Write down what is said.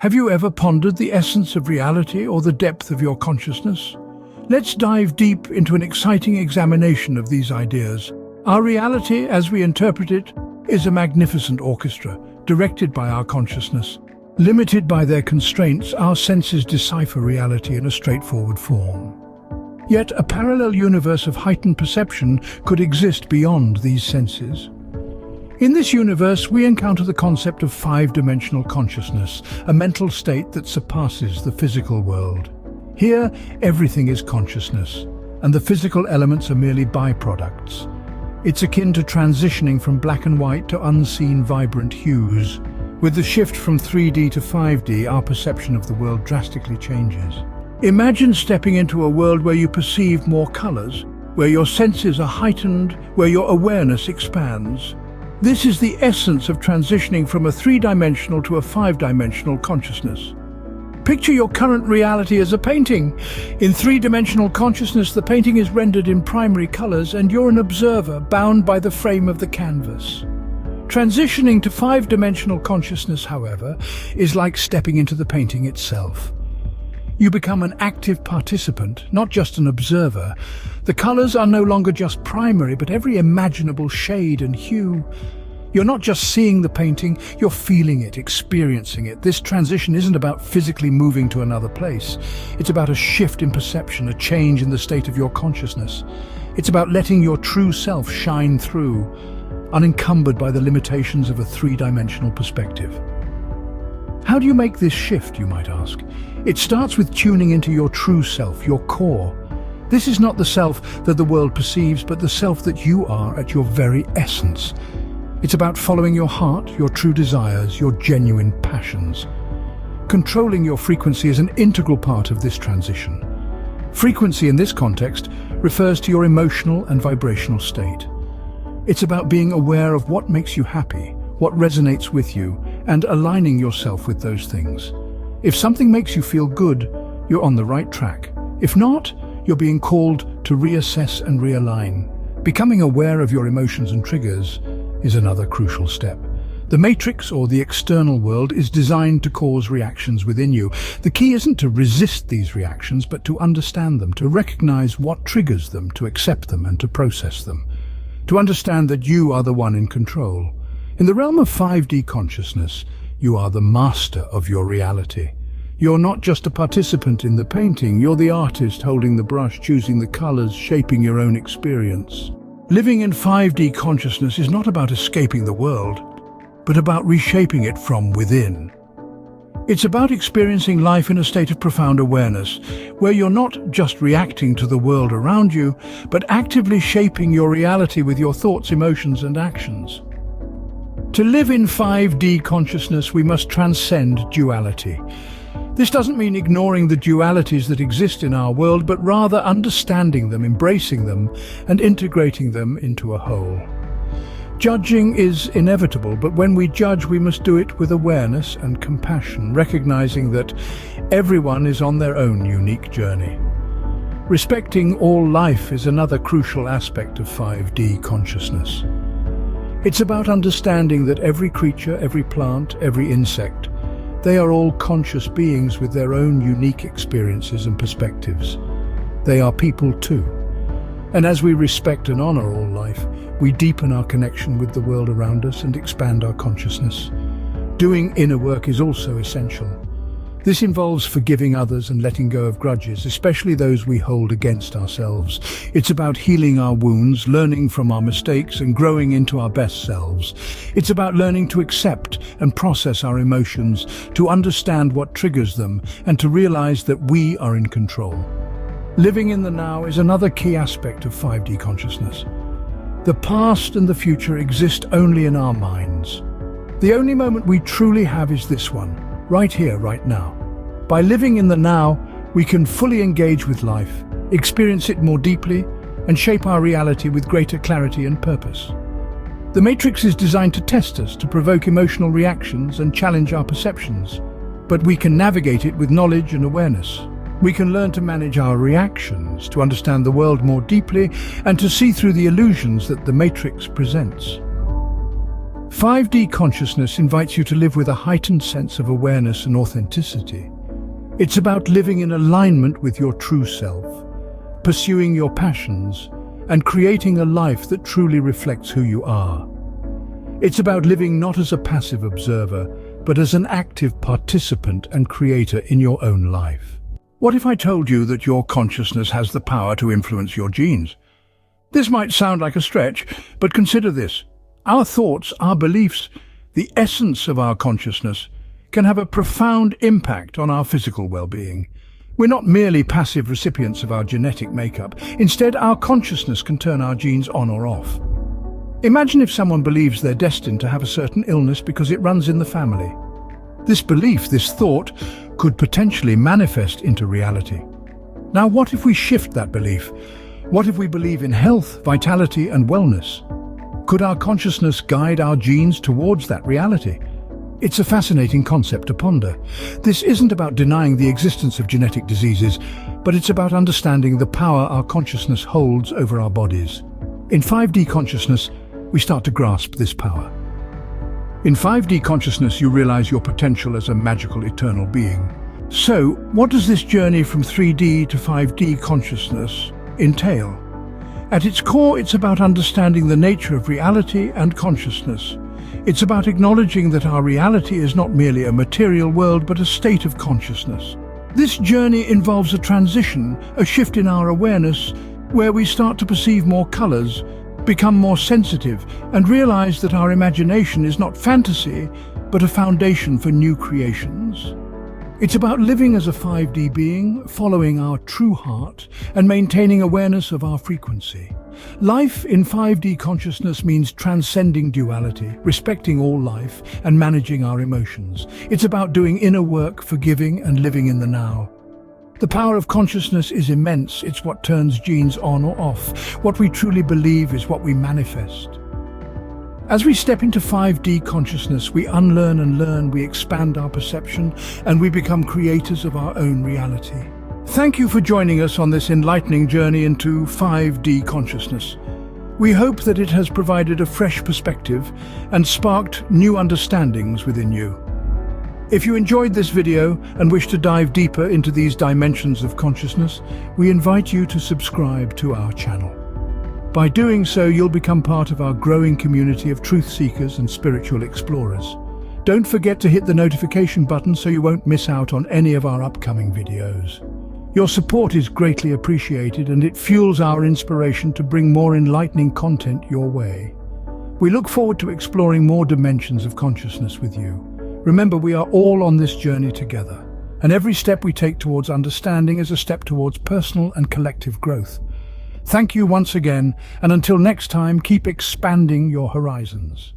Have you ever pondered the essence of reality or the depth of your consciousness? Let's dive deep into an exciting examination of these ideas. Our reality, as we interpret it, is a magnificent orchestra, directed by our consciousness. Limited by their constraints, our senses decipher reality in a straightforward form. Yet a parallel universe of heightened perception could exist beyond these senses. In this universe, we encounter the concept of five-dimensional consciousness, a mental state that surpasses the physical world. Here, everything is consciousness, and the physical elements are merely byproducts. It's akin to transitioning from black and white to unseen, vibrant hues. With the shift from 3D to 5D, our perception of the world drastically changes. Imagine stepping into a world where you perceive more colors, where your senses are heightened, where your awareness expands. This is the essence of transitioning from a three-dimensional to a five-dimensional consciousness. Picture your current reality as a painting. In three-dimensional consciousness, the painting is rendered in primary colors and you're an observer bound by the frame of the canvas. Transitioning to five-dimensional consciousness, however, is like stepping into the painting itself. You become an active participant, not just an observer. The colors are no longer just primary, but every imaginable shade and hue. You're not just seeing the painting, you're feeling it, experiencing it. This transition isn't about physically moving to another place. It's about a shift in perception, a change in the state of your consciousness. It's about letting your true self shine through, unencumbered by the limitations of a three-dimensional perspective. How do you make this shift, you might ask? It starts with tuning into your true self, your core. This is not the self that the world perceives, but the self that you are at your very essence. It's about following your heart, your true desires, your genuine passions. Controlling your frequency is an integral part of this transition. Frequency in this context refers to your emotional and vibrational state. It's about being aware of what makes you happy, what resonates with you, and aligning yourself with those things. If something makes you feel good, you're on the right track. If not, you're being called to reassess and realign. Becoming aware of your emotions and triggers is another crucial step. The matrix, or the external world, is designed to cause reactions within you. The key isn't to resist these reactions, but to understand them, to recognize what triggers them, to accept them, and to process them. To understand that you are the one in control. In the realm of 5D consciousness, you are the master of your reality. You're not just a participant in the painting, you're the artist holding the brush, choosing the colors, shaping your own experience. Living in 5D consciousness is not about escaping the world, but about reshaping it from within. It's about experiencing life in a state of profound awareness, where you're not just reacting to the world around you, but actively shaping your reality with your thoughts, emotions, and actions. To live in 5D consciousness, we must transcend duality. This doesn't mean ignoring the dualities that exist in our world, but rather understanding them, embracing them, and integrating them into a whole. Judging is inevitable, but when we judge, we must do it with awareness and compassion, recognizing that everyone is on their own unique journey. Respecting all life is another crucial aspect of 5D consciousness. It's about understanding that every creature, every plant, every insect, they are all conscious beings with their own unique experiences and perspectives. They are people too. And as we respect and honor all life, we deepen our connection with the world around us and expand our consciousness. Doing inner work is also essential. This involves forgiving others and letting go of grudges, especially those we hold against ourselves. It's about healing our wounds, learning from our mistakes, and growing into our best selves. It's about learning to accept and process our emotions, to understand what triggers them, and to realize that we are in control. Living in the now is another key aspect of 5D consciousness. The past and the future exist only in our minds. The only moment we truly have is this one, right here, right now. By living in the now, we can fully engage with life, experience it more deeply, and shape our reality with greater clarity and purpose. The Matrix is designed to test us, to provoke emotional reactions and challenge our perceptions. But we can navigate it with knowledge and awareness. We can learn to manage our reactions, to understand the world more deeply, and to see through the illusions that the Matrix presents. 5D consciousness invites you to live with a heightened sense of awareness and authenticity. It's about living in alignment with your true self, pursuing your passions, and creating a life that truly reflects who you are. It's about living not as a passive observer, but as an active participant and creator in your own life. What if I told you that your consciousness has the power to influence your genes? This might sound like a stretch, but consider this. Our thoughts, our beliefs, the essence of our consciousness, can have a profound impact on our physical well-being. We're not merely passive recipients of our genetic makeup. Instead, our consciousness can turn our genes on or off. Imagine if someone believes they're destined to have a certain illness because it runs in the family. This belief, this thought, could potentially manifest into reality. Now, what if we shift that belief? What if we believe in health, vitality, and wellness? Could our consciousness guide our genes towards that reality? It's a fascinating concept to ponder. This isn't about denying the existence of genetic diseases, but it's about understanding the power our consciousness holds over our bodies. In 5D consciousness, we start to grasp this power. In 5D consciousness, you realize your potential as a magical, eternal being. So, what does this journey from 3D to 5D consciousness entail? At its core, it's about understanding the nature of reality and consciousness. It's about acknowledging that our reality is not merely a material world, but a state of consciousness. This journey involves a transition, a shift in our awareness, where we start to perceive more colors, become more sensitive, and realize that our imagination is not fantasy, but a foundation for new creations. It's about living as a 5D being, following our true heart, and maintaining awareness of our frequency. Life in 5D consciousness means transcending duality, respecting all life, and managing our emotions. It's about doing inner work, forgiving, and living in the now. The power of consciousness is immense. It's what turns genes on or off. What we truly believe is what we manifest. As we step into 5D consciousness, we unlearn and learn, we expand our perception, and we become creators of our own reality. Thank you for joining us on this enlightening journey into 5D consciousness. We hope that it has provided a fresh perspective and sparked new understandings within you. If you enjoyed this video and wish to dive deeper into these dimensions of consciousness, we invite you to subscribe to our channel. By doing so, you'll become part of our growing community of truth seekers and spiritual explorers. Don't forget to hit the notification button so you won't miss out on any of our upcoming videos. Your support is greatly appreciated, and it fuels our inspiration to bring more enlightening content your way. We look forward to exploring more dimensions of consciousness with you. Remember, we are all on this journey together, and every step we take towards understanding is a step towards personal and collective growth. Thank you once again, and until next time, keep expanding your horizons.